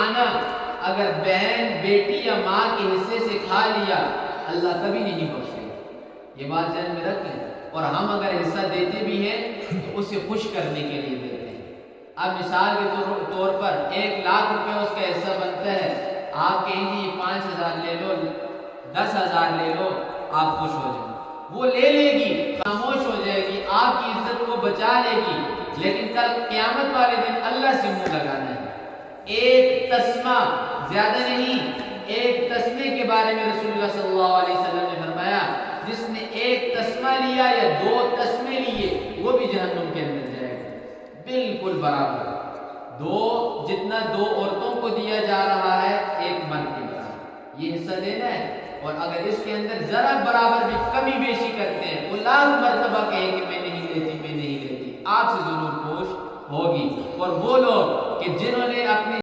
آنا اگر بہن بیٹی یا ماں کے حصے سے کھا لیا اللہ کبھی نہیں بخشے گا، یہ بات ذہن میں رکھ لیں۔ اور ہم اگر حصہ دیتے بھی ہیں تو اسے خوش کرنے کے لیے دیتے ہیں۔ اب مثال کے طور پر 1,00,000 روپے اس کا حصہ بنتا ہے، آپ کہیں گے 5,000 لے لو، 10,000 لے لو، آپ خوش ہو جائیں، وہ لے لے گی، خاموش ہو جائے گی، آپ کی عزت کو بچا لے گی، لیکن کل قیامت والے دن اللہ سے منہ لگانا ہے۔ ایک تسمہ، زیادہ نہیں، ایک تسمے کے بارے میں رسول اللہ صلی اللہ علیہ وسلم نے فرمایا جس نے ایک تسمہ لیا یا 2 تسمے لیے وہ بھی جہنم کے اندر جائے گا، بالکل برابر۔ جتنا 2 عورتوں کو دیا جا رہا ہے 1 مرد کے برابر یہ حصہ دینا ہے، اور اگر اس کے اندر ذرا برابر بھی کمی بیشی کرتے ہیں، وہ 1,00,000 مرتبہ کہیں کہ میں نہیں لیتی میں نہیں لیتی، آپ سے ضرور پوچھ ہوگی۔ اور وہ لوگ کہ جنہوں نے اپنے